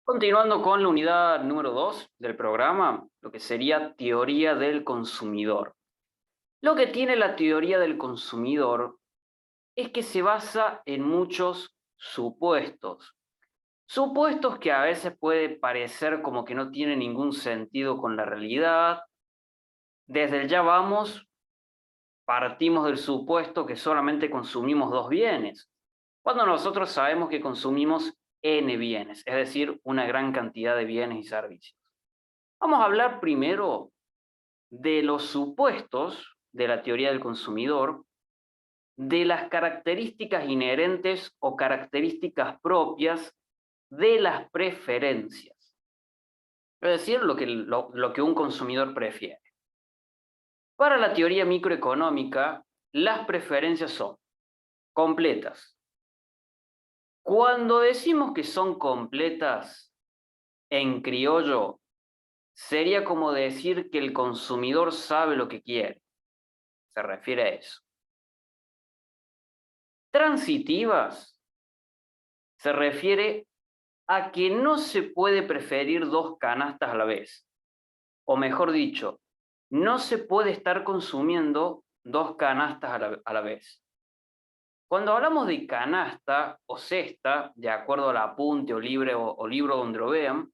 Continuando con la unidad número 2 del programa, lo que sería teoría del consumidor. Lo que tiene la teoría del consumidor es que se basa en muchos supuestos. Supuestos que a veces puede parecer como que no tienen ningún sentido con la realidad. Desde el ya vamos, partimos del supuesto que solamente consumimos dos bienes, cuando nosotros sabemos que consumimos N bienes, es decir, una gran cantidad de bienes y servicios. Vamos a hablar primero de los supuestos de la teoría del consumidor, de las características inherentes o características propias de las preferencias, es decir, lo que un consumidor prefiere. Para la teoría microeconómica, las preferencias son completas. Cuando decimos que son completas en criollo, sería como decir que el consumidor sabe lo que quiere. Se refiere a eso. Transitivas se refiere a que no se puede preferir dos canastas a la vez. O mejor dicho, no se puede estar consumiendo dos canastas a la vez. Cuando hablamos de canasta o cesta, de acuerdo al apunte o libro donde lo vean,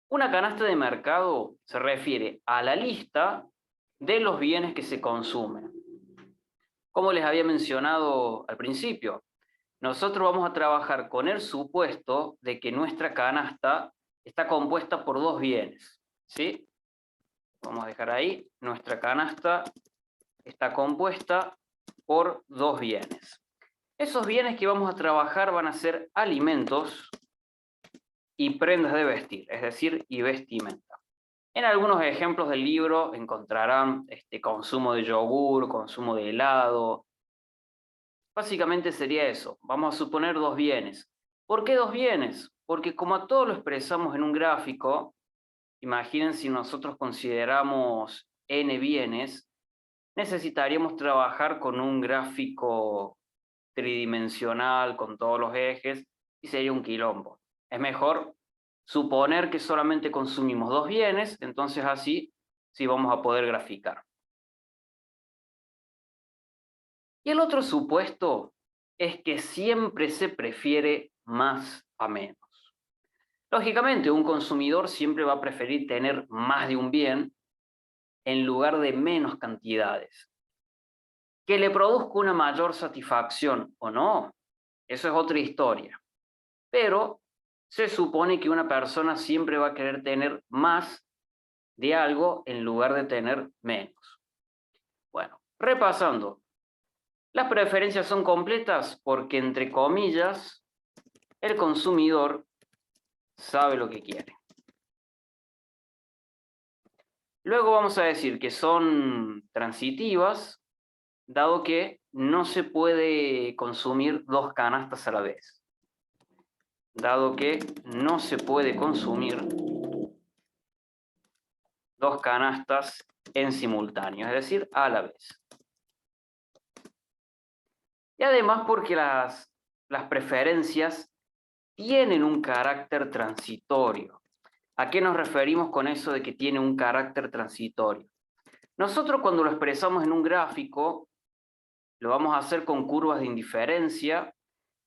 una canasta de mercado se refiere a la lista de los bienes que se consumen. Como les había mencionado al principio, nosotros vamos a trabajar con el supuesto de que nuestra canasta está compuesta por dos bienes, ¿sí? Vamos a dejar ahí, nuestra canasta está compuesta por dos bienes. Esos bienes que vamos a trabajar van a ser alimentos y prendas de vestir, es decir, y vestimenta. En algunos ejemplos del libro encontrarán consumo de yogur, consumo de helado. Básicamente sería eso. Vamos a suponer dos bienes. ¿Por qué dos bienes? Porque como a todo lo expresamos en un gráfico, imaginen si nosotros consideramos n bienes, necesitaríamos trabajar con un gráfico tridimensional, con todos los ejes, y sería un quilombo. Es mejor suponer que solamente consumimos dos bienes, entonces así sí vamos a poder graficar. Y el otro supuesto es que siempre se prefiere más a menos. Lógicamente, un consumidor siempre va a preferir tener más de un bien en lugar de menos cantidades. Que le produzca una mayor satisfacción o no, eso es otra historia. Pero se supone que una persona siempre va a querer tener más de algo en lugar de tener menos. Bueno, repasando, las preferencias son completas porque, entre comillas, el consumidor sabe lo que quiere. Luego vamos a decir que son transitivas, dado que no se puede consumir dos canastas a la vez. Dado que no se puede consumir dos canastas en simultáneo, es decir, a la vez. Y además porque las preferencias tienen un carácter transitorio. ¿A qué nos referimos con eso de que tiene un carácter transitorio? Nosotros cuando lo expresamos en un gráfico, lo vamos a hacer con curvas de indiferencia,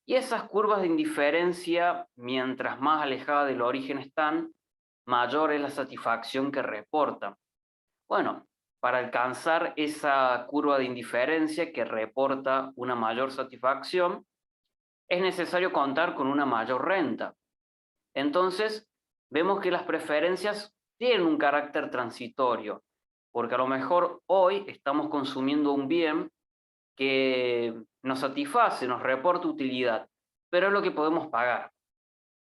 y esas curvas de indiferencia, mientras más alejadas del origen están, mayor es la satisfacción que reportan. Bueno, para alcanzar esa curva de indiferencia que reporta una mayor satisfacción, es necesario contar con una mayor renta. Entonces, vemos que las preferencias tienen un carácter transitorio, porque a lo mejor hoy estamos consumiendo un bien que nos satisface, nos reporta utilidad, pero es lo que podemos pagar.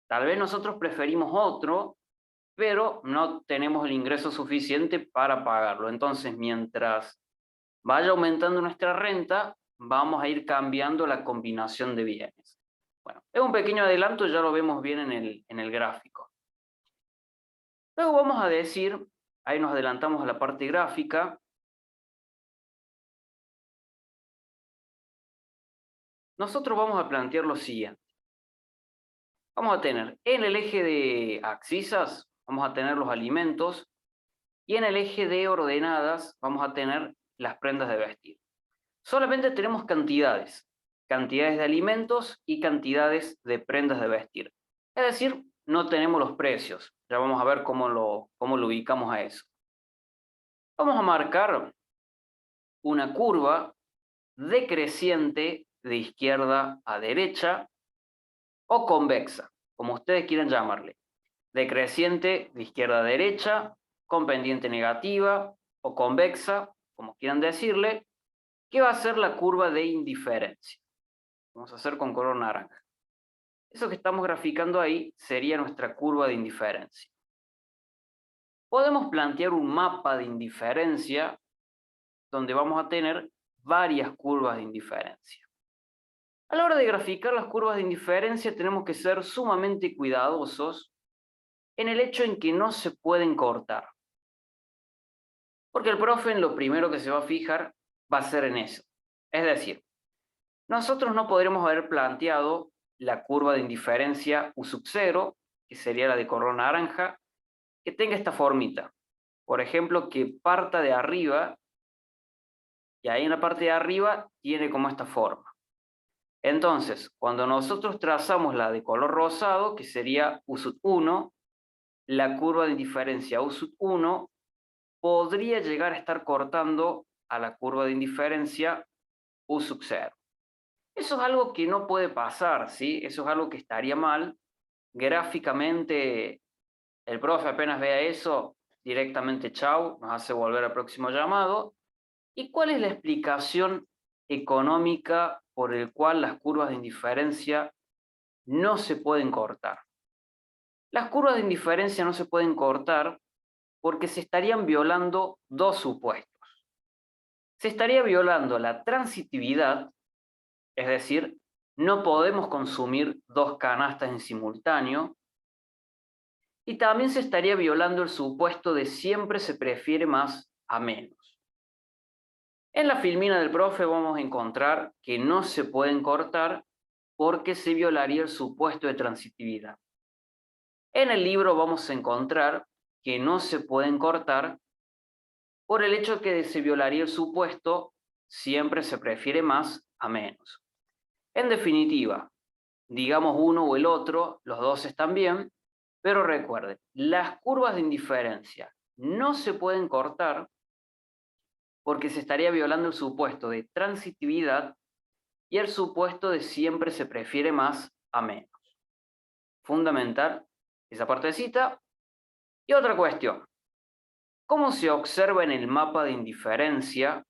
Tal vez nosotros preferimos otro, pero no tenemos el ingreso suficiente para pagarlo. Entonces, mientras vaya aumentando nuestra renta, vamos a ir cambiando la combinación de bienes. Bueno, es un pequeño adelanto, ya lo vemos bien en el gráfico. Luego vamos a decir, ahí nos adelantamos a la parte gráfica, nosotros vamos a plantear lo siguiente. vamos a tener en el eje de abscisas, vamos a tener los alimentos, y en el eje de ordenadas vamos a tener las prendas de vestir. Solamente tenemos cantidades, cantidades de alimentos y cantidades de prendas de vestir. Es decir, no tenemos los precios. Ya vamos a ver cómo lo ubicamos a eso. Vamos a marcar una curva decreciente de izquierda a derecha o convexa, como ustedes quieran llamarle. Decreciente de izquierda a derecha, con pendiente negativa o convexa, como quieran decirle, que va a ser la curva de indiferencia. Vamos a hacer con color naranja. Eso que estamos graficando ahí sería nuestra curva de indiferencia. Podemos plantear un mapa de indiferencia donde vamos a tener varias curvas de indiferencia. A la hora de graficar las curvas de indiferencia tenemos que ser sumamente cuidadosos en el hecho en que no se pueden cortar. Porque el profe en lo primero que se va a fijar va a ser en eso. Es decir, nosotros no podremos haber planteado la curva de indiferencia U sub 0, que sería la de color naranja, que tenga esta formita. Por ejemplo, que parta de arriba, y ahí en la parte de arriba tiene como esta forma. Entonces, cuando nosotros trazamos la de color rosado, que sería U sub 1, la curva de indiferencia U sub 1 podría llegar a estar cortando a la curva de indiferencia U sub 0. Eso es algo que no puede pasar, ¿sí? Eso es algo que estaría mal. Gráficamente, el profe apenas vea eso, directamente chau, nos hace volver al próximo llamado. ¿Y cuál es la explicación económica por el cual las curvas de indiferencia no se pueden cortar? Las curvas de indiferencia no se pueden cortar porque se estarían violando dos supuestos. Se estaría violando la transitividad, es decir, no podemos consumir dos canastas en simultáneo, y también se estaría violando el supuesto de siempre se prefiere más a menos. En la filmina del profe vamos a encontrar que no se pueden cortar porque se violaría el supuesto de transitividad. En el libro vamos a encontrar que no se pueden cortar por el hecho que se violaría el supuesto siempre se prefiere más a menos. En definitiva, digamos uno o el otro, los dos están bien, pero recuerden, las curvas de indiferencia no se pueden cortar porque se estaría violando el supuesto de transitividad y el supuesto de siempre se prefiere más a menos. Fundamental esa partecita. Y otra cuestión, ¿cómo se observa en el mapa de indiferencia?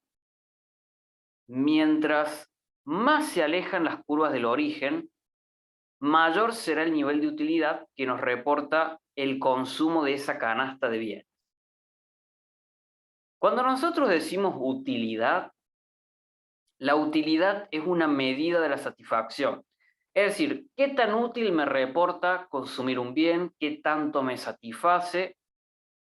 Mientras más se alejan las curvas del origen, mayor será el nivel de utilidad que nos reporta el consumo de esa canasta de bienes. Cuando nosotros decimos utilidad, la utilidad es una medida de la satisfacción. Es decir, ¿qué tan útil me reporta consumir un bien? ¿Qué tanto me satisface?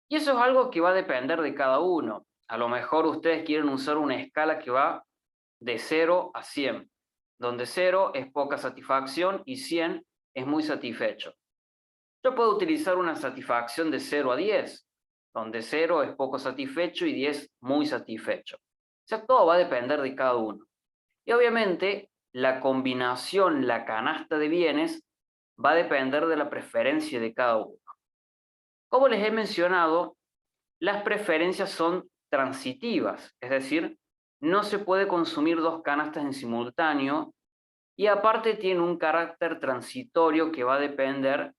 Y eso es algo que va a depender de cada uno. A lo mejor ustedes quieren usar una escala que va de 0 a 100, donde 0 es poca satisfacción y 100 es muy satisfecho. Yo puedo utilizar una satisfacción de 0 a 10, donde 0 es poco satisfecho y 10 muy satisfecho. O sea, todo va a depender de cada uno. Y obviamente, la combinación, la canasta de bienes, va a depender de la preferencia de cada uno. Como les he mencionado, las preferencias son transitivas, es decir, no se puede consumir dos canastas en simultáneo y aparte tiene un carácter transitorio que va a depender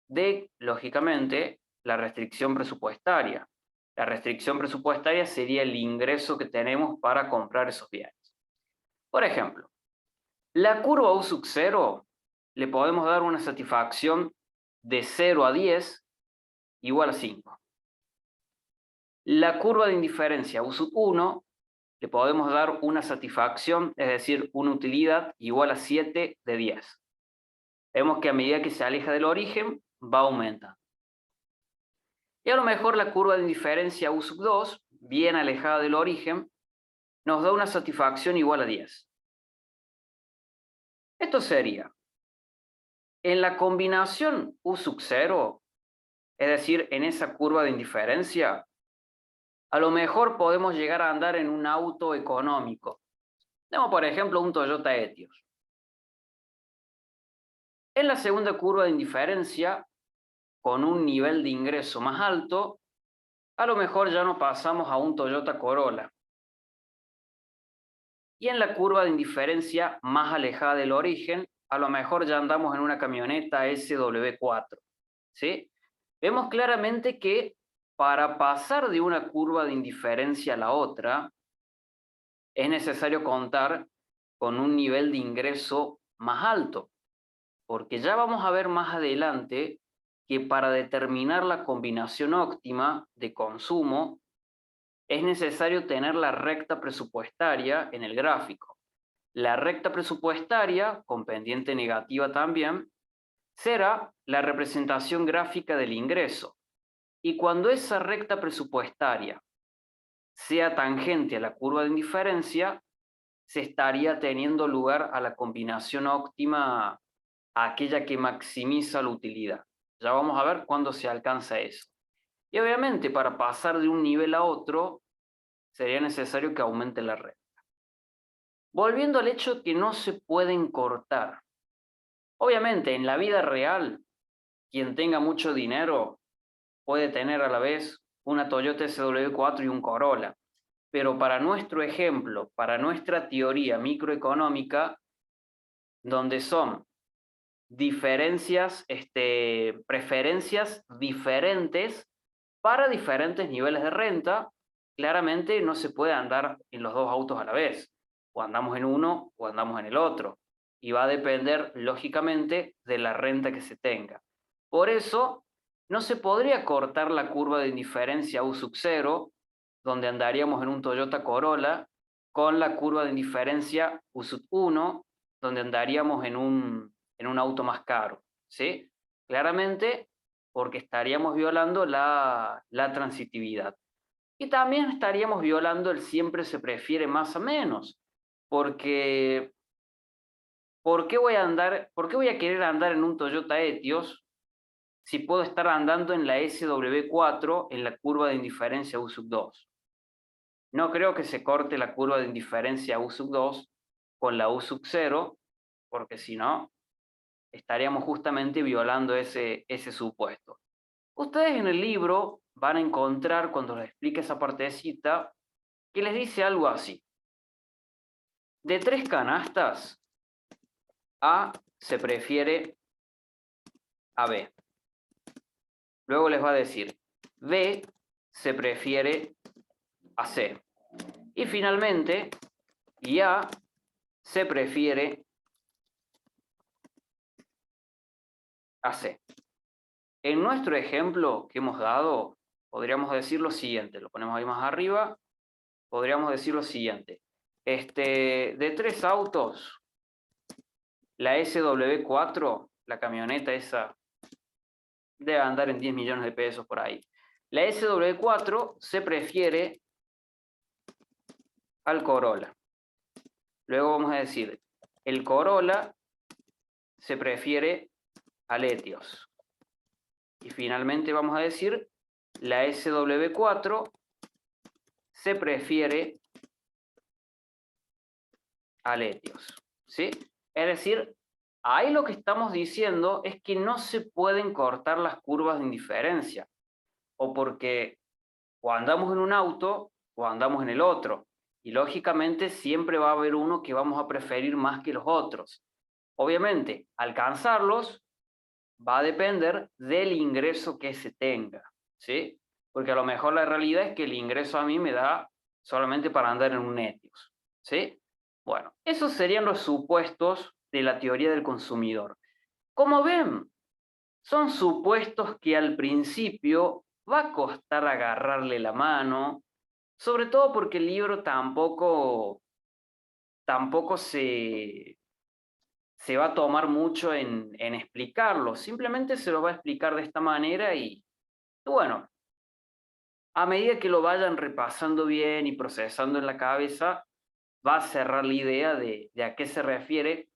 de, lógicamente, la restricción presupuestaria. La restricción presupuestaria sería el ingreso que tenemos para comprar esos bienes. Por ejemplo, la curva U sub 0 le podemos dar una satisfacción de 0 a 10 igual a 5. La curva de indiferencia U sub 1 le podemos dar una satisfacción, es decir, una utilidad igual a 7 de 10. Vemos que a medida que se aleja del origen, va aumentando. Y a lo mejor la curva de indiferencia U sub 2, bien alejada del origen, nos da una satisfacción igual a 10. Esto sería En la combinación U sub 0, es decir, en esa curva de indiferencia, a lo mejor podemos llegar a andar en un auto económico. Tenemos, por ejemplo, un Toyota Etios. En la segunda curva de indiferencia, con un nivel de ingreso más alto, a lo mejor ya no pasamos a un Toyota Corolla. Y en la curva de indiferencia más alejada del origen, a lo mejor ya andamos en una camioneta SW4. ¿Sí? Vemos claramente que para pasar de una curva de indiferencia a la otra, es necesario contar con un nivel de ingreso más alto, porque ya vamos a ver más adelante que para determinar la combinación óptima de consumo es necesario tener la recta presupuestaria en el gráfico. La recta presupuestaria, con pendiente negativa también, será la representación gráfica del ingreso. Y cuando esa recta presupuestaria sea tangente a la curva de indiferencia, se estaría teniendo lugar a la combinación óptima, aquella que maximiza la utilidad. Ya vamos a ver cuándo se alcanza eso. Y obviamente para pasar de un nivel a otro, sería necesario que aumente la red. Volviendo al hecho que no se pueden cortar. Obviamente en la vida real, quien tenga mucho dinero puede tener a la vez una Toyota SW4 y un Corolla. Pero para nuestro ejemplo, para nuestra teoría microeconómica, donde son preferencias diferentes para diferentes niveles de renta, claramente no se puede andar en los dos autos a la vez. O andamos en uno o andamos en el otro. Y va a depender, lógicamente, de la renta que se tenga. Por eso, no se podría cortar la curva de indiferencia U sub 0, donde andaríamos en un Toyota Corolla, con la curva de indiferencia U sub 1, donde andaríamos en un auto más caro. ¿Sí? Claramente, porque estaríamos violando la transitividad. Y también estaríamos violando el siempre se prefiere más a menos, porque ¿por qué voy a querer andar en un Toyota Etios si puedo estar andando en la SW4 en la curva de indiferencia U sub 2? No creo que se corte la curva de indiferencia U sub 2 con la U sub 0, porque si no, estaríamos justamente violando ese supuesto. Ustedes en el libro van a encontrar, cuando les explique esa partecita, que les dice algo así. De 3 canastas, A se prefiere a B. Luego les va a decir, B se prefiere a C. Y finalmente, y A se prefiere a C. En nuestro ejemplo que hemos dado, podríamos decir lo siguiente, lo ponemos ahí más arriba, podríamos decir lo siguiente. De 3 autos, la SW4, la camioneta esa, debe andar en 10 millones de pesos por ahí. La SW4 se prefiere al Corolla. Luego vamos a decir, el Corolla se prefiere al Etios. Y finalmente vamos a decir, la SW4 se prefiere al Etios. ¿Sí? Es decir, ahí lo que estamos diciendo es que no se pueden cortar las curvas de indiferencia. O porque o andamos en un auto o andamos en el otro. Y lógicamente siempre va a haber uno que vamos a preferir más que los otros. Obviamente, alcanzarlos va a depender del ingreso que se tenga, ¿sí? Porque a lo mejor la realidad es que el ingreso a mí me da solamente para andar en un Etios, ¿sí? Bueno, esos serían los supuestos de la teoría del consumidor. Como ven, son supuestos que al principio va a costar agarrarle la mano, sobre todo porque el libro tampoco se va a tomar mucho en explicarlo, simplemente se lo va a explicar de esta manera y bueno, a medida que lo vayan repasando bien y procesando en la cabeza, va a cerrar la idea de a qué se refiere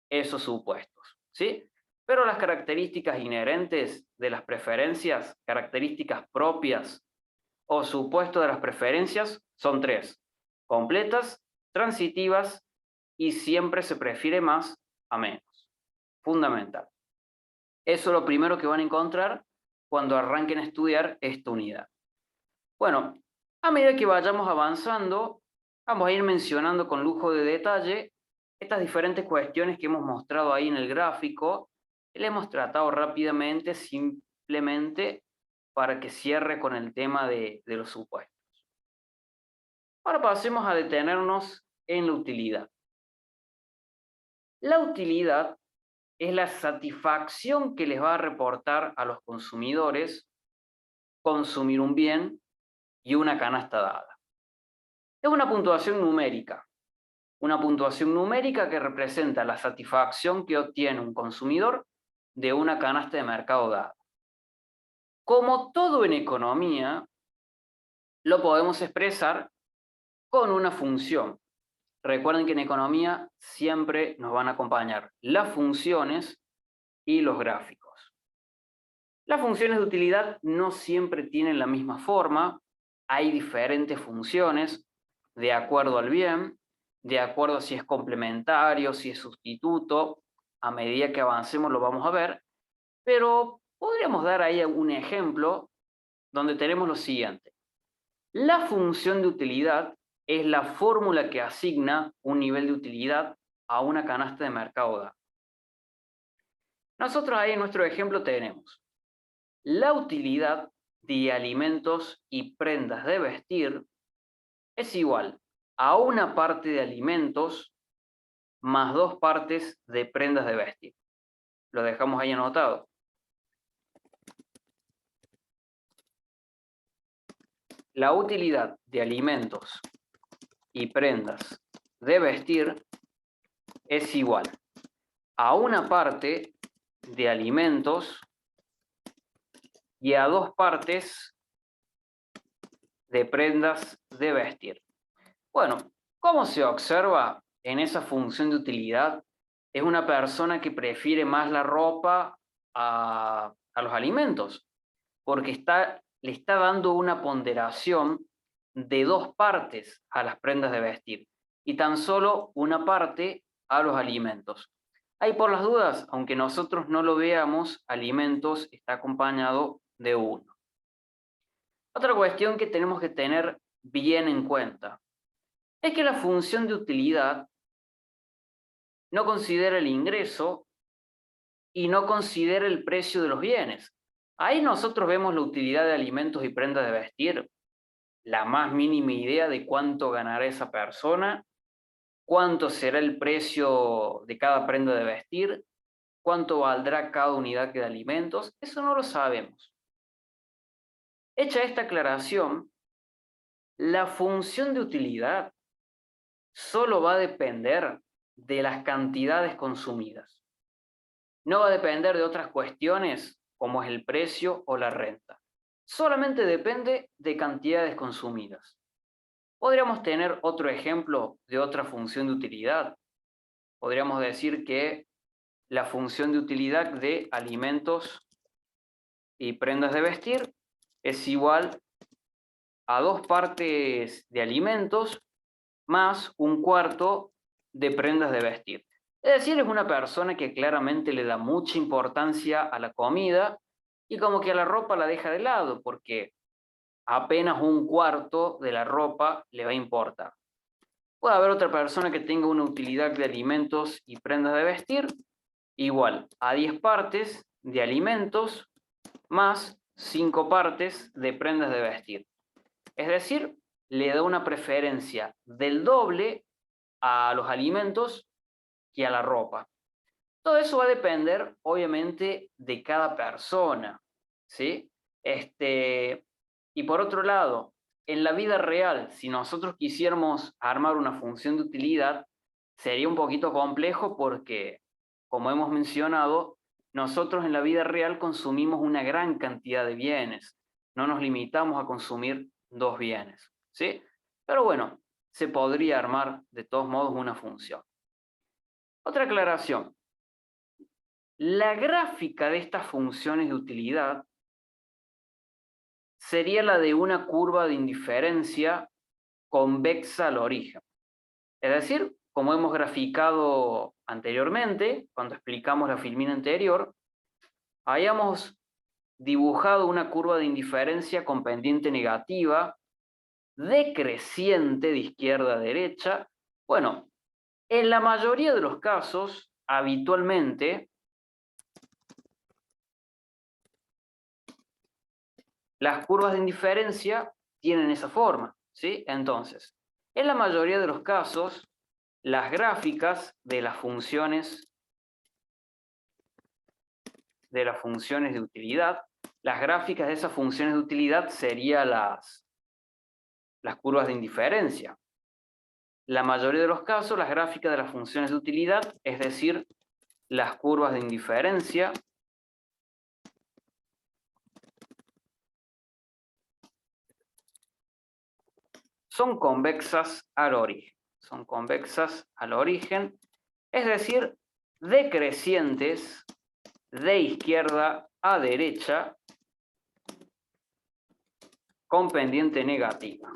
esos supuestos, ¿sí? Pero las características inherentes de las preferencias, características propias o supuesto de las preferencias son tres: completas, transitivas y siempre se prefiere más a menos. Fundamental. Eso es lo primero que van a encontrar cuando arranquen a estudiar esta unidad. Bueno, a medida que vayamos avanzando, vamos a ir mencionando con lujo de detalle estas diferentes cuestiones que hemos mostrado ahí en el gráfico. Le hemos tratado rápidamente, simplemente para que cierre con el tema de los supuestos. Ahora pasemos a detenernos en la utilidad. La utilidad es la satisfacción que les va a reportar a los consumidores consumir un bien y una canasta dada. Es una puntuación numérica que representa la satisfacción que obtiene un consumidor de una canasta de mercado dada. Como todo en economía, lo podemos expresar con una función. Recuerden que en economía siempre nos van a acompañar las funciones y los gráficos. Las funciones de utilidad no siempre tienen la misma forma, hay diferentes funciones de acuerdo al bien, de acuerdo a si es complementario, si es sustituto. A medida que avancemos lo vamos a ver, pero podríamos dar ahí un ejemplo donde tenemos lo siguiente. La función de utilidad es la fórmula que asigna un nivel de utilidad a una canasta de mercado dado. Nosotros ahí en nuestro ejemplo tenemos la utilidad de alimentos y prendas de vestir es igual a una parte de alimentos más dos partes de prendas de vestir. Lo dejamos ahí anotado. La utilidad de alimentos y prendas de vestir es igual a una parte de alimentos y a dos partes de prendas de vestir. Bueno, ¿cómo se observa en esa función de utilidad? Es una persona que prefiere más la ropa a los alimentos, porque le está dando una ponderación de dos partes a las prendas de vestir y tan solo una parte a los alimentos. Ahí por las dudas, aunque nosotros no lo veamos, alimentos está acompañado de uno. Otra cuestión que tenemos que tener bien en cuenta es que la función de utilidad no considera el ingreso y no considera el precio de los bienes. Ahí nosotros vemos la utilidad de alimentos y prendas de vestir, la más mínima idea de cuánto ganará esa persona, cuánto será el precio de cada prenda de vestir, cuánto valdrá cada unidad de alimentos, eso no lo sabemos. Hecha esta aclaración, la función de utilidad solo va a depender de las cantidades consumidas. No va a depender de otras cuestiones como es el precio o la renta. Solamente depende de cantidades consumidas. Podríamos tener otro ejemplo de otra función de utilidad. Podríamos decir que la función de utilidad de alimentos y prendas de vestir es igual a dos partes de alimentos más un cuarto de prendas de vestir. Es decir, es una persona que claramente le da mucha importancia a la comida y como que a la ropa la deja de lado porque apenas un cuarto de la ropa le va a importar. Puede haber otra persona que tenga una utilidad de alimentos y prendas de vestir igual a 10 partes de alimentos más 5 partes de prendas de vestir. Es decir, le da una preferencia del doble a los alimentos que a la ropa. Todo eso va a depender, obviamente, de cada persona, ¿sí? Y por otro lado, en la vida real, si nosotros quisiéramos armar una función de utilidad, sería un poquito complejo porque, como hemos mencionado, nosotros en la vida real consumimos una gran cantidad de bienes. No nos limitamos a consumir dos bienes, ¿sí? Pero bueno, se podría armar de todos modos una función. Otra aclaración. La gráfica de estas funciones de utilidad sería la de una curva de indiferencia convexa al origen. Es decir, como hemos graficado anteriormente, cuando explicamos la filmina anterior, hayamos dibujado una curva de indiferencia con pendiente negativa, decreciente de izquierda a derecha. Bueno, en la mayoría de los casos, habitualmente, las curvas de indiferencia tienen esa forma, ¿sí? Entonces, en la mayoría de los casos, las gráficas de las funciones de utilidad, las gráficas de esas funciones de utilidad serían las curvas de indiferencia. La mayoría de los casos, las gráficas de las funciones de utilidad, es decir, las curvas de indiferencia, son convexas al origen. Son convexas al origen, es decir, decrecientes de izquierda a derecha con pendiente negativa.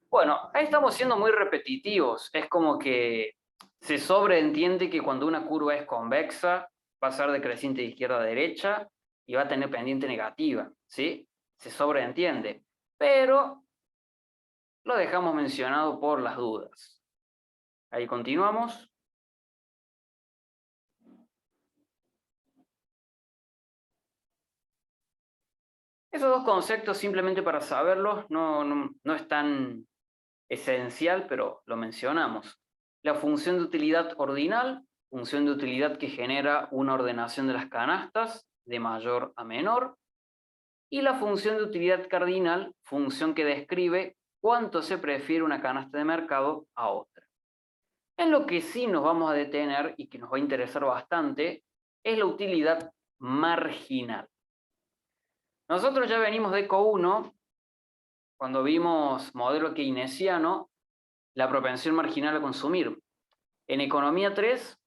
Bueno, ahí estamos siendo muy repetitivos. Es como que se sobreentiende que cuando una curva es convexa, va a ser decreciente de izquierda a derecha y va a tener pendiente negativa, ¿sí? Se sobreentiende, pero lo dejamos mencionado por las dudas. Ahí continuamos. Esos dos conceptos, simplemente para saberlos, no es tan esencial, pero lo mencionamos. La función de utilidad ordinal, función de utilidad que genera una ordenación de las canastas de mayor a menor, y la función de utilidad cardinal, función que describe cuánto se prefiere una canasta de mercado a otra. En lo que sí nos vamos a detener y que nos va a interesar bastante es la utilidad marginal. Nosotros ya venimos de ECO 1, cuando vimos modelo keynesiano, la propensión marginal a consumir. En Economía 3,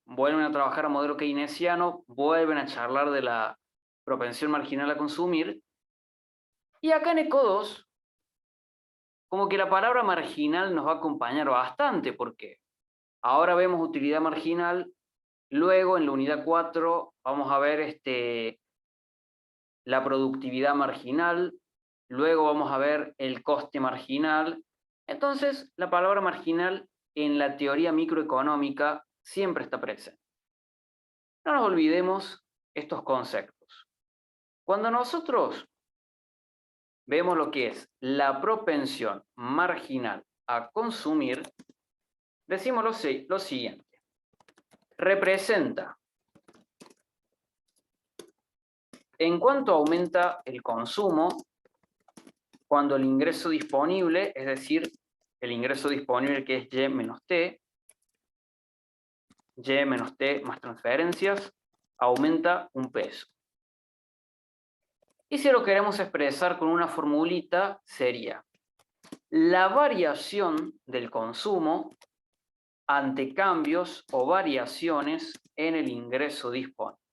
vuelven a trabajar a modelo keynesiano, vuelven a charlar de la propensión marginal a consumir. Y acá en ECO 2, como que la palabra marginal nos va a acompañar bastante, porque ahora vemos utilidad marginal, luego en la unidad 4 vamos a ver la productividad marginal, luego vamos a ver el coste marginal. Entonces, la palabra marginal en la teoría microeconómica siempre está presente. No nos olvidemos estos conceptos. Cuando nosotros vemos lo que es la propensión marginal a consumir, decimos lo siguiente. Representa en cuánto aumenta el consumo cuando el ingreso disponible, es decir, el ingreso disponible que es Y menos T más transferencias, aumenta un peso. Y si lo queremos expresar con una formulita, sería la variación del consumo ante cambios o variaciones en el ingreso disponible.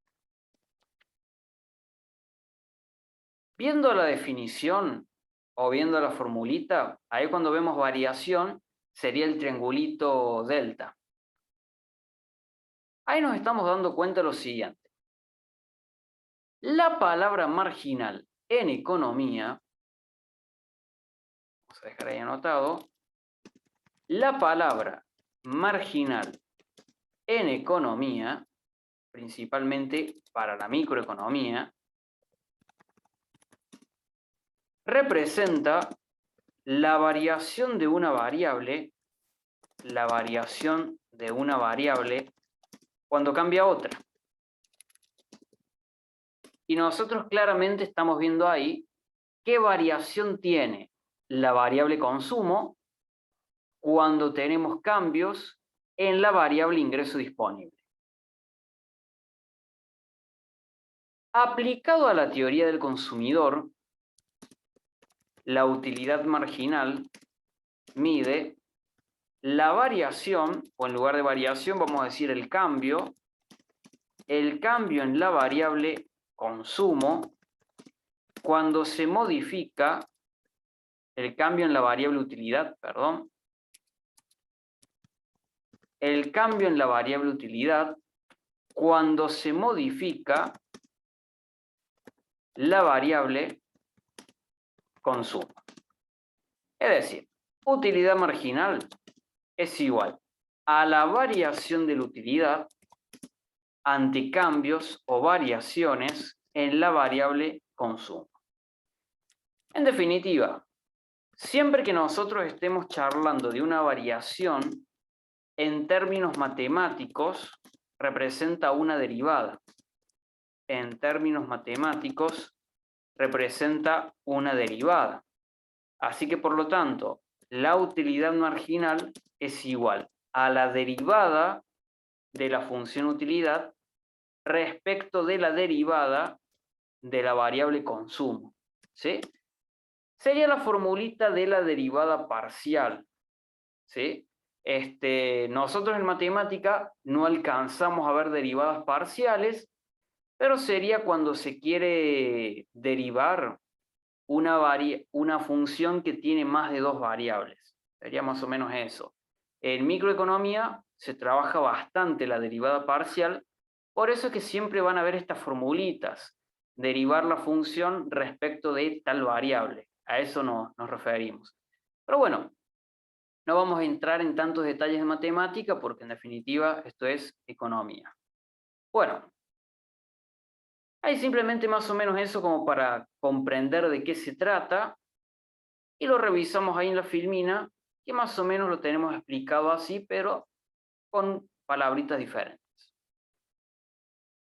Viendo la definición o viendo la formulita, ahí cuando vemos variación sería el triangulito delta. Ahí nos estamos dando cuenta de lo siguiente. La palabra marginal en economía, vamos a dejar ahí anotado, la palabra marginal en economía, principalmente para la microeconomía, representa la variación de una variable, cuando cambia otra. Y nosotros claramente estamos viendo ahí qué variación tiene la variable consumo cuando tenemos cambios en la variable ingreso disponible. Aplicado a la teoría del consumidor, la utilidad marginal mide la variación, o en lugar de variación vamos a decir el cambio en la variable consumo, cuando se modifica, el cambio en la variable utilidad, perdón, el cambio en la variable utilidad cuando se modifica la variable consumo. Es decir, utilidad marginal es igual a la variación de la utilidad ante cambios o variaciones en la variable consumo. En definitiva, siempre que nosotros estemos charlando de una variación, en términos matemáticos, representa una derivada. En términos matemáticos, representa una derivada. Así que, por lo tanto, la utilidad marginal es igual a la derivada de la función utilidad respecto de la derivada de la variable consumo. ¿Sí? Sería la formulita de la derivada parcial. ¿Sí? Nosotros en matemática no alcanzamos a ver derivadas parciales, pero sería cuando se quiere derivar una función que tiene más de dos variables. Sería más o menos eso. En microeconomía se trabaja bastante la derivada parcial, por eso es que siempre van a haber estas formulitas, derivar la función respecto de tal variable. A eso nos referimos. Pero bueno, no vamos a entrar en tantos detalles de matemática porque en definitiva esto es economía. Bueno, hay simplemente más o menos eso como para comprender de qué se trata y lo revisamos ahí en la filmina, que más o menos lo tenemos explicado así, pero con palabritas diferentes.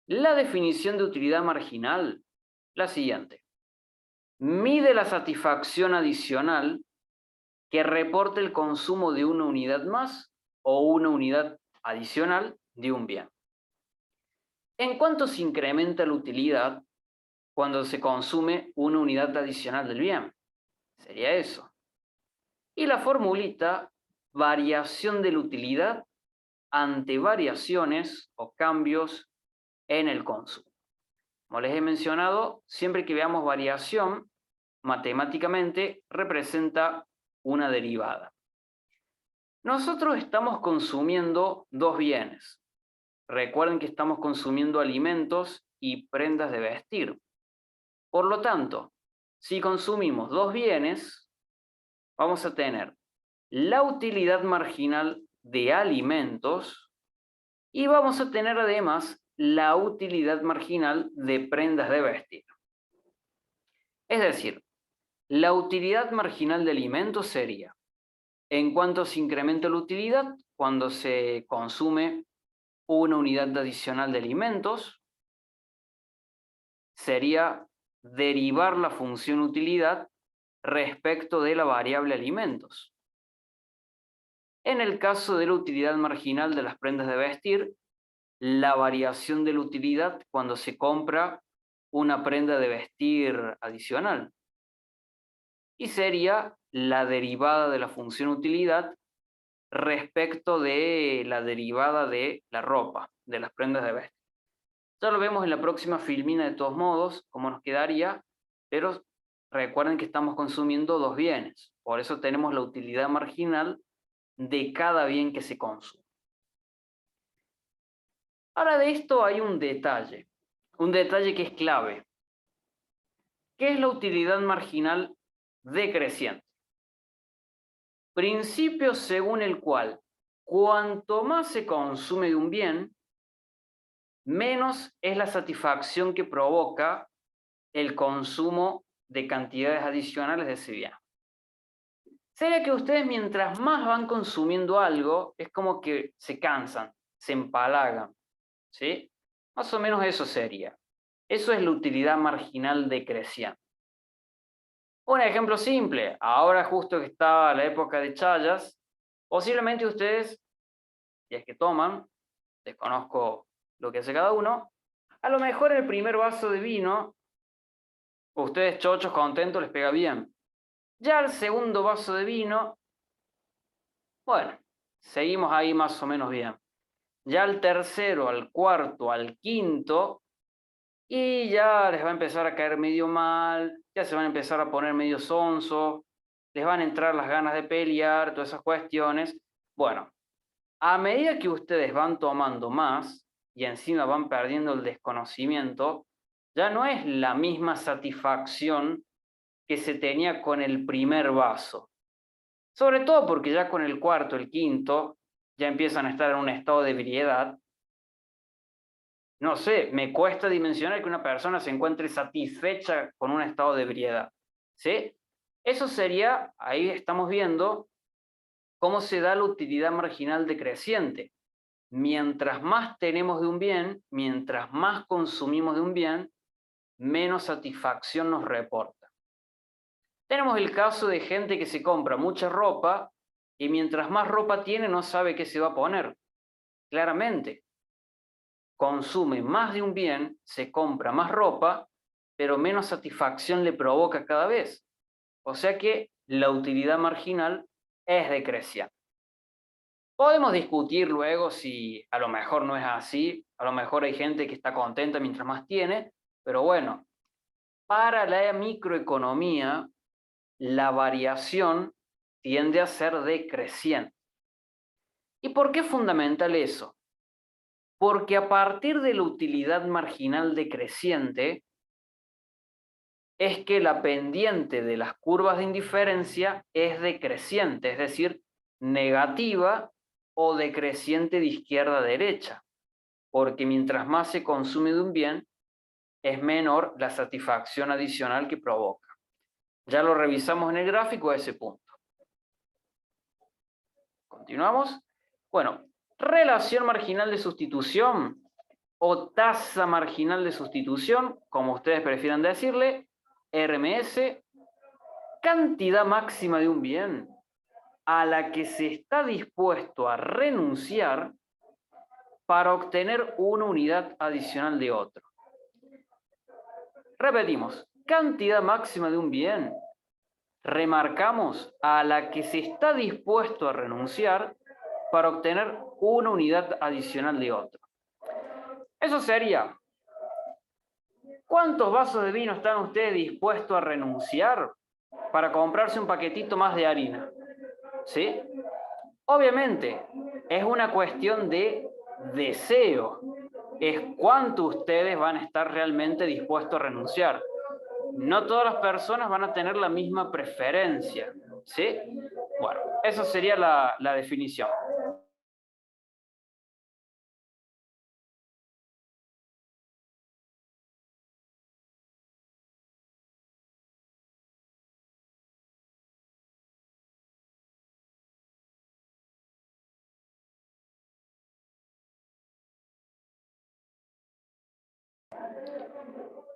La definición de utilidad marginal, la siguiente. Mide la satisfacción adicional que reporte el consumo de una unidad más o una unidad adicional de un bien. ¿En cuánto se incrementa la utilidad cuando se consume una unidad adicional del bien? Sería eso. Y la formulita, variación de la utilidad ante variaciones o cambios en el consumo. Como les he mencionado, siempre que veamos variación, matemáticamente representa una derivada. Nosotros estamos consumiendo dos bienes. Recuerden que estamos consumiendo alimentos y prendas de vestir. Por lo tanto, si consumimos dos bienes, vamos a tener la utilidad marginal de alimentos y vamos a tener además la utilidad marginal de prendas de vestir. Es decir, la utilidad marginal de alimentos sería en cuanto se incrementa la utilidad cuando se consume una unidad adicional de alimentos, sería derivar la función utilidad respecto de la variable alimentos. En el caso de la utilidad marginal de las prendas de vestir, la variación de la utilidad cuando se compra una prenda de vestir adicional. Y sería la derivada de la función utilidad respecto de la derivada de la ropa, de las prendas de vestir. Ya lo vemos en la próxima filmina de todos modos, cómo nos quedaría, pero recuerden que estamos consumiendo dos bienes, por eso tenemos la utilidad marginal de cada bien que se consume. Ahora de esto hay un detalle que es clave. ¿Qué es la utilidad marginal decreciente? Principio según el cual cuanto más se consume de un bien, menos es la satisfacción que provoca el consumo de cantidades adicionales de ese bien. Sería que ustedes mientras más van consumiendo algo, es como que se cansan, se empalagan, ¿sí? Más o menos eso sería. Eso es la utilidad marginal decreciente. Un ejemplo simple, ahora justo que está la época de chayas, posiblemente ustedes, si es que toman, desconozco lo que hace cada uno, a lo mejor el primer vaso de vino, ustedes chochos contentos les pega bien. Ya el segundo vaso de vino, bueno, seguimos ahí más o menos bien. Ya al tercero, al cuarto, al quinto, y ya les va a empezar a caer medio mal, ya se van a empezar a poner medio sonsos, les van a entrar las ganas de pelear, todas esas cuestiones. Bueno, a medida que ustedes van tomando más y encima van perdiendo el desconocimiento, ya no es la misma satisfacción que se tenía con el primer vaso. Sobre todo porque ya con el cuarto, el quinto, ya empiezan a estar en un estado de ebriedad. No sé, me cuesta dimensionar que una persona se encuentre satisfecha con un estado de ebriedad. ¿Sí? Eso sería, ahí estamos viendo cómo se da la utilidad marginal decreciente. Mientras más tenemos de un bien, mientras más consumimos de un bien, menos satisfacción nos reporta. Tenemos el caso de gente que se compra mucha ropa y mientras más ropa tiene no sabe qué se va a poner. Claramente, consume más de un bien, se compra más ropa, pero menos satisfacción le provoca cada vez. O sea que la utilidad marginal es decreciente. Podemos discutir luego si a lo mejor no es así, a lo mejor hay gente que está contenta mientras más tiene, pero bueno, para la microeconomía, la variación tiende a ser decreciente. ¿Y por qué es fundamental eso? Porque a partir de la utilidad marginal decreciente, es que la pendiente de las curvas de indiferencia es decreciente, es decir, negativa o decreciente de izquierda a derecha, porque mientras más se consume de un bien, es menor la satisfacción adicional que provoca. Ya lo revisamos en el gráfico a ese punto. Continuamos. Bueno, relación marginal de sustitución o tasa marginal de sustitución, como ustedes prefieran decirle, RMS, cantidad máxima de un bien a la que se está dispuesto a renunciar para obtener una unidad adicional de otro. Repetimos, cantidad máxima de un bien. Remarcamos a la que se está dispuesto a renunciar para obtener una unidad adicional de otro. Eso sería, ¿cuántos vasos de vino están ustedes dispuestos a renunciar para comprarse un paquetito más de harina? ¿Sí? Obviamente, es una cuestión de deseo. Es cuánto ustedes van a estar realmente dispuestos a renunciar. No todas las personas van a tener la misma preferencia. ¿Sí? Bueno, eso sería la definición.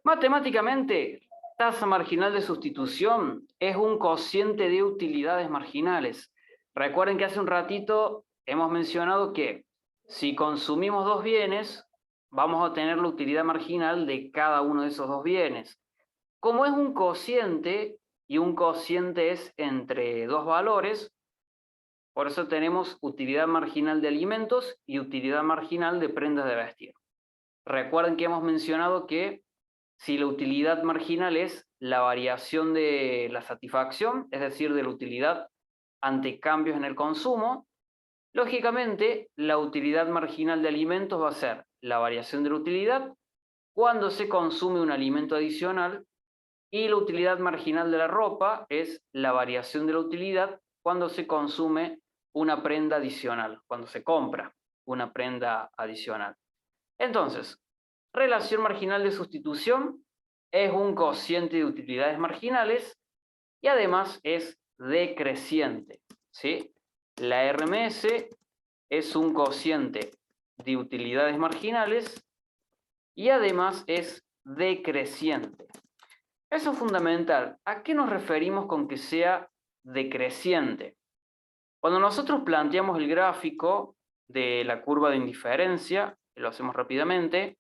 Matemáticamente, tasa marginal de sustitución es un cociente de utilidades marginales. Recuerden que hace un ratito hemos mencionado que si consumimos dos bienes, vamos a tener la utilidad marginal de cada uno de esos dos bienes. Como es un cociente, y un cociente es entre dos valores, por eso tenemos utilidad marginal de alimentos y utilidad marginal de prendas de vestir. Recuerden que hemos mencionado que si la utilidad marginal es la variación de la satisfacción, es decir, de la utilidad ante cambios en el consumo, lógicamente la utilidad marginal de alimentos va a ser la variación de la utilidad cuando se consume un alimento adicional y la utilidad marginal de la ropa es la variación de la utilidad cuando se consume una prenda adicional, cuando se compra una prenda adicional. Entonces, relación marginal de sustitución es un cociente de utilidades marginales y además es decreciente, ¿sí? La RMS es un cociente de utilidades marginales y además es decreciente. Eso es fundamental. ¿A qué nos referimos con que sea decreciente? Cuando nosotros planteamos el gráfico de la curva de indiferencia, lo hacemos rápidamente,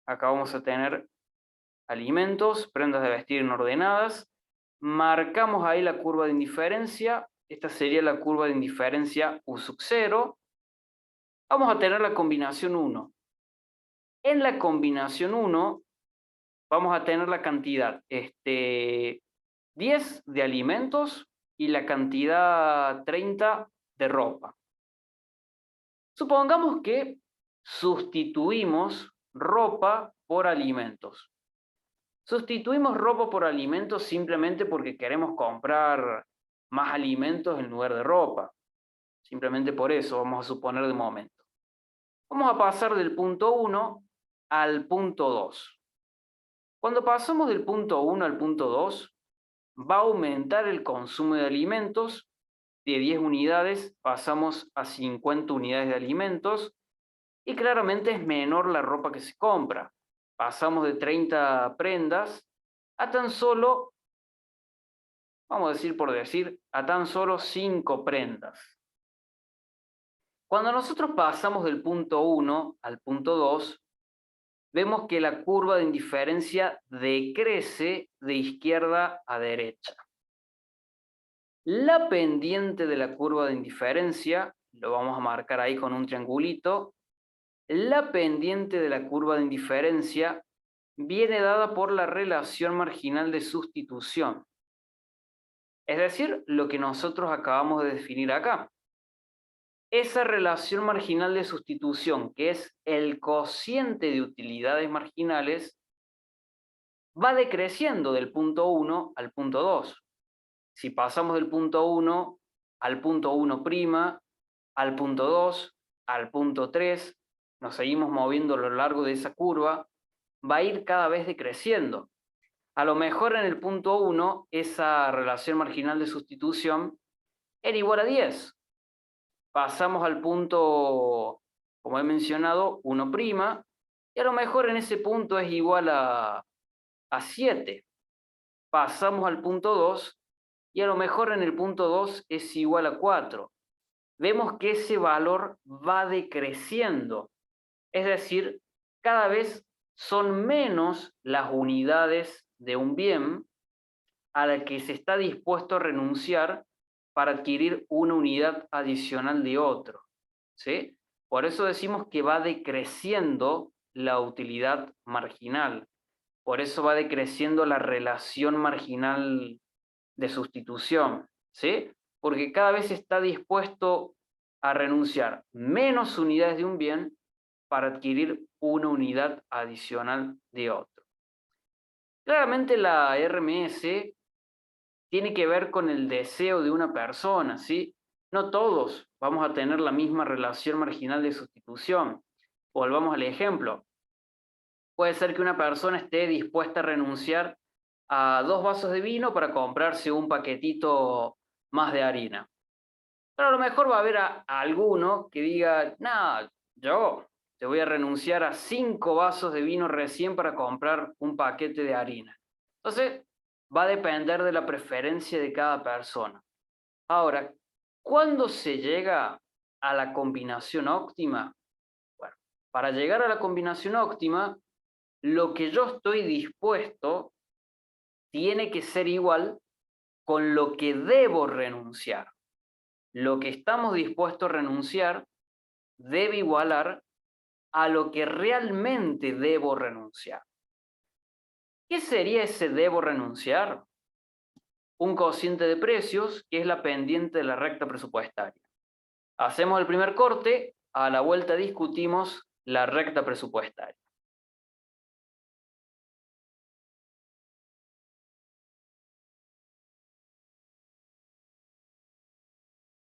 acá vamos a tener alimentos, prendas de vestir no ordenadas, marcamos ahí la curva de indiferencia esta sería la curva de indiferencia U sub 0, vamos a tener la combinación 1. En la combinación 1 vamos a tener la cantidad 10 de alimentos y la cantidad 30 de ropa. Supongamos que sustituimos ropa por alimentos. Sustituimos ropa por alimentos simplemente porque queremos comprar más alimentos en lugar de ropa. Simplemente por eso vamos a suponer de momento. Vamos a pasar del punto 1 al punto 2. Cuando pasamos del punto 1 al punto 2, va a aumentar el consumo de alimentos. De 10 unidades pasamos a 50 unidades de alimentos y claramente es menor la ropa que se compra. Pasamos de 30 prendas a tan solo, vamos a decir por decir, a tan solo 5 prendas. Cuando nosotros pasamos del punto 1 al punto 2, vemos que la curva de indiferencia decrece de izquierda a derecha. La pendiente de la curva de indiferencia, lo vamos a marcar ahí con un triangulito, la pendiente de la curva de indiferencia viene dada por la relación marginal de sustitución. Es decir, lo que nosotros acabamos de definir acá. Esa relación marginal de sustitución, que es el cociente de utilidades marginales, va decreciendo del punto 1 al punto 2. Si pasamos del punto 1 al punto 1', al punto 2, al punto 3, nos seguimos moviendo a lo largo de esa curva, va a ir cada vez decreciendo. A lo mejor en el punto 1, esa relación marginal de sustitución era igual a 10. Pasamos al punto, como he mencionado, 1', y a lo mejor en ese punto es igual a 7. Pasamos al punto 2, y a lo mejor en el punto 2 es igual a 4. Vemos que ese valor va decreciendo. Es decir, cada vez son menos las unidades de un bien a la que se está dispuesto a renunciar para adquirir una unidad adicional de otro, ¿sí? Por eso decimos que va decreciendo la utilidad marginal. Por eso va decreciendo la relación marginal de sustitución, ¿sí? Porque cada vez está dispuesto a renunciar menos unidades de un bien para adquirir una unidad adicional de otro. Claramente la RMS tiene que ver con el deseo de una persona, ¿sí? No todos vamos a tener la misma relación marginal de sustitución. Volvamos al ejemplo. Puede ser que una persona esté dispuesta a renunciar a 2 vasos de vino para comprarse un paquetito más de harina. Pero a lo mejor va a haber a alguno que diga, no, yo te voy a renunciar a 5 vasos de vino recién para comprar un paquete de harina. Entonces, va a depender de la preferencia de cada persona. Ahora, ¿cuándo se llega a la combinación óptima? Bueno, para llegar a la combinación óptima, lo que yo estoy dispuesto tiene que ser igual con lo que debo renunciar. Lo que estamos dispuestos a renunciar debe igualar a lo que realmente debo renunciar. ¿Qué sería ese debo renunciar? Un cociente de precios, que es la pendiente de la recta presupuestaria. Hacemos el primer corte, a la vuelta discutimos la recta presupuestaria.